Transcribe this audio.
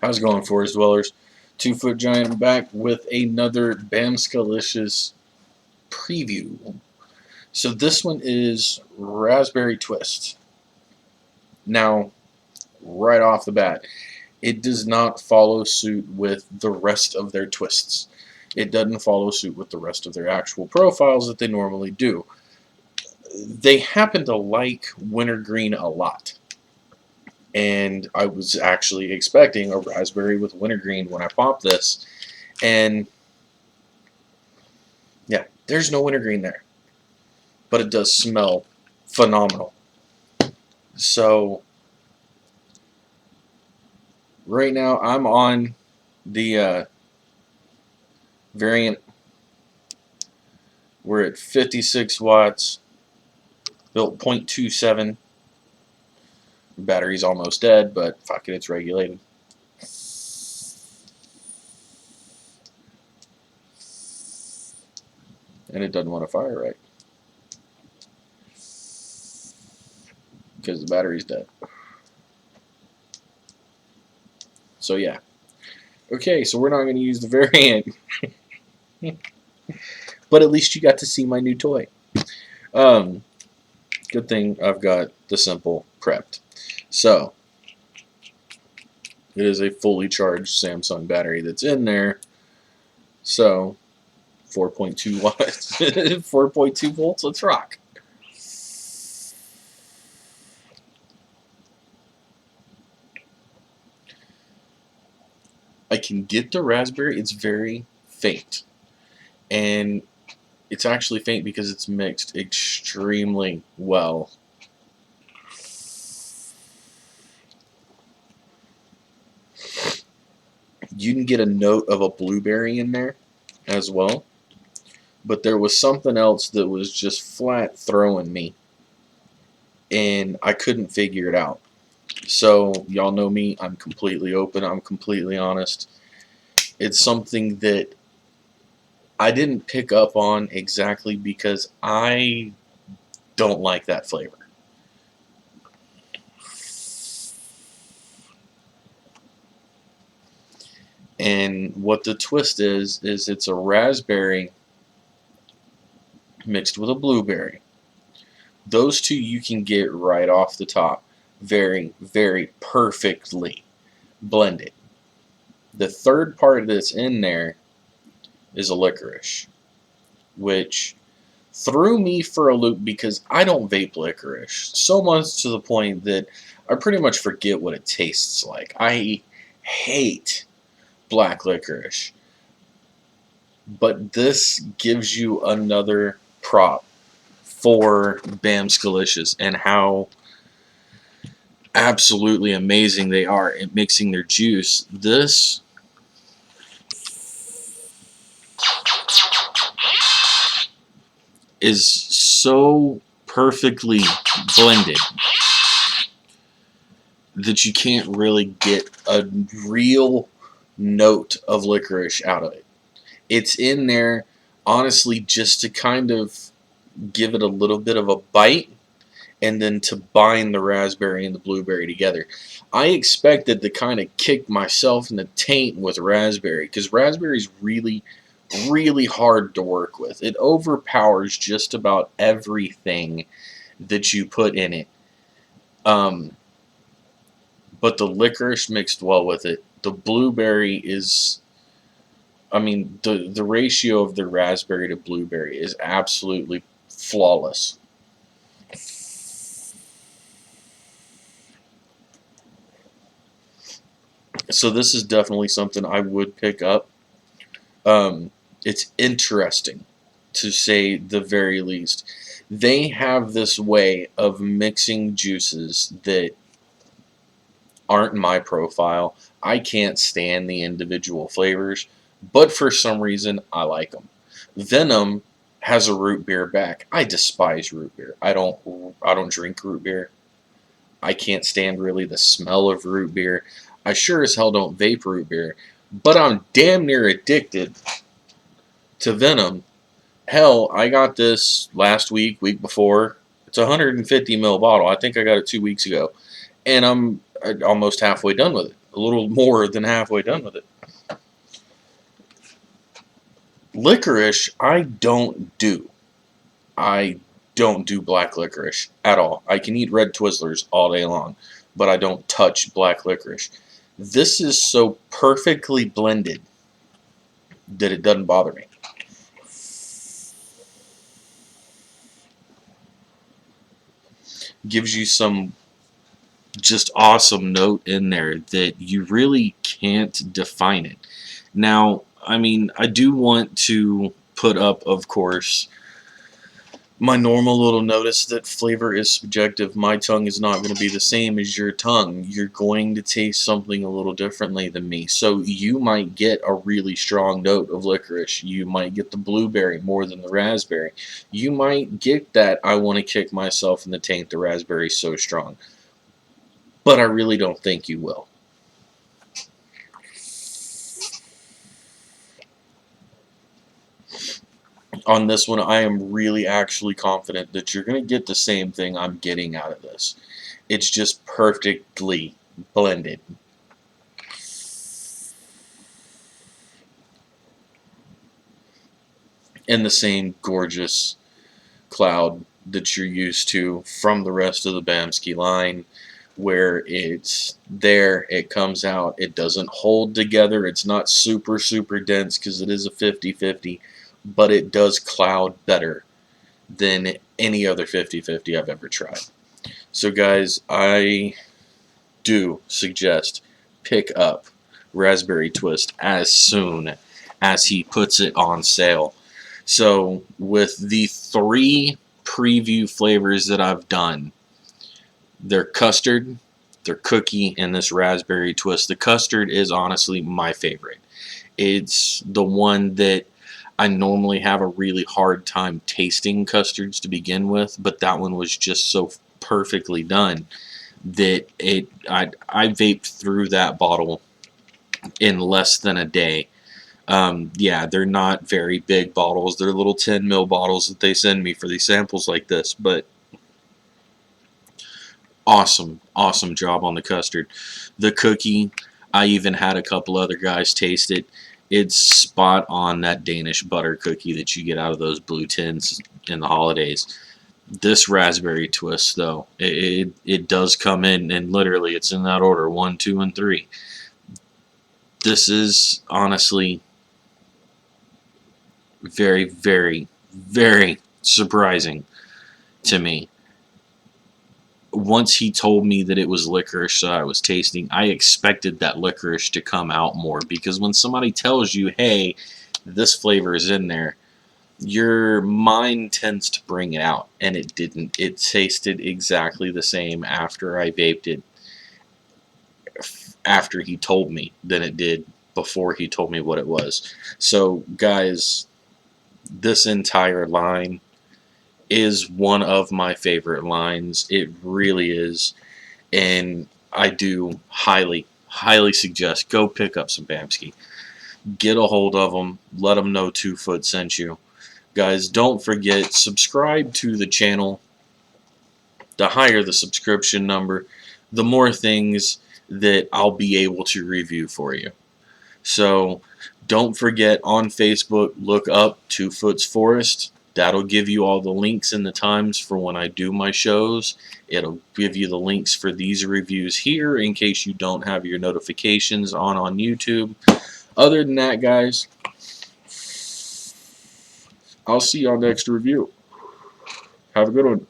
How's it going, Forest Dwellers? 2 Foot Giant back with another Bamskilicious preview. So this one is Raspberry Twist. Now, right off the bat, it does not follow suit with the rest of their twists. It doesn't follow suit with the rest of their actual profiles that they normally do. They happen to like wintergreen a lot. And I was actually expecting a raspberry with wintergreen when I popped this. And yeah, there's no wintergreen there. But it does smell phenomenal. So right now I'm on the variant. We're at 56 watts, built 0.27. Battery's almost dead, but fuck it, it's regulated. And it doesn't want to fire right because the battery's dead. So yeah. Okay, so we're not going to use the variant. But at least you got to see my new toy. Good thing I've got the simple prepped. So, it is a fully charged Samsung battery that's in there. So, 4.2 watts, 4.2 volts, let's rock. I can get the raspberry, it's very faint. And it's actually faint because it's mixed extremely well. You can get a note of a blueberry in there as well. But there was something else that was just flat throwing me. And I couldn't figure it out. So, y'all know me. I'm completely open. I'm completely honest. It's something that I didn't pick up on exactly because I don't like that flavor. And what the twist is it's a raspberry mixed with a blueberry. Those two you can get right off the top. Very, very perfectly blended. The third part that's in there is a licorice, which threw me for a loop because I don't vape licorice. So much to the point that I pretty much forget what it tastes like. I hate black licorice. But this gives you another prop for Bamskilicious and how absolutely amazing they are at mixing their juice. This is so perfectly blended that you can't really get a real note of licorice out of it. It's in there, honestly, just to kind of give it a little bit of a bite and then to bind the raspberry and the blueberry together. I expected to kind of kick myself in the taint with raspberry because raspberry is really, really hard to work with. It overpowers just about everything that you put in it. But the licorice mixed well with it. The blueberry is, I mean, the ratio of the raspberry to blueberry is absolutely flawless. So this is definitely something I would pick up. It's interesting, to say the very least. They have this way of mixing juices that aren't my profile. I can't stand the individual flavors, but for some reason I like them. Venom has a root beer back. I despise root beer. I don't drink root beer. I can't stand really the smell of root beer. I sure as hell don't vape root beer, but I'm damn near addicted to Venom. Hell, I got this last week before. It's a 150 ml bottle. I think I got it 2 weeks ago, and I'm almost halfway done with it. a little more than halfway done with it. Licorice, I don't do. I don't do black licorice at all. I can eat red Twizzlers all day long, but I don't touch black licorice. This is so perfectly blended that it doesn't bother me. Gives you some just awesome note in there that you really can't define it. Now, I mean, I do want to put up, of course, my normal little notice that flavor is subjective. My tongue is not going to be the same as your tongue. You're going to taste something a little differently than me. So you might get a really strong note of licorice. You might get the blueberry more than the raspberry. You might get that I want to kick myself in the taint, the raspberry is so strong. But I really don't think you will. On this one, I am really actually confident that you're going to get the same thing I'm getting out of this. It's just perfectly blended. And the same gorgeous cloud that you're used to from the rest of the Bamsky line, where it's there, it comes out, it doesn't hold together, it's not super dense because it is a 50-50, but it does cloud better than any other 50-50 I've ever tried. So guys, I do suggest pick up Raspberry Twist as soon as he puts it on sale. So with the 3 preview flavors that I've done, they're custard, they're cookie, and this Raspberry Twist. The custard is honestly my favorite. It's the one that I normally have a really hard time tasting custards to begin with, but that one was just so perfectly done that I vaped through that bottle in less than a day. Yeah, they're not very big bottles. They're little 10 ml bottles that they send me for these samples like this, but awesome job on the custard. The cookie, I even had a couple other guys taste it. It's spot on that Danish butter cookie that you get out of those blue tins in the holidays. This Raspberry Twist, though, it does come in, and literally it's in that order, 1, 2, and 3. This is honestly very, very, very surprising to me. Once he told me that it was licorice that I was tasting, I expected that licorice to come out more, because when somebody tells you, hey, this flavor is in there, your mind tends to bring it out, and it didn't. It tasted exactly the same after I vaped it, after he told me, than it did before he told me what it was. So guys, this entire line is one of my favorite lines. It really is. And I do highly suggest go pick up some Bamsky. Get a hold of them. Let them know 2 Foot sent you. Guys, don't forget, subscribe to the channel. The higher the subscription number, the more things that I'll be able to review for you. So don't forget, on Facebook, look up 2 Foot's Forest. That'll give you all the links and the times for when I do my shows. It'll give you the links for these reviews here in case you don't have your notifications on YouTube. Other than that, guys, I'll see y'all next review. Have a good one.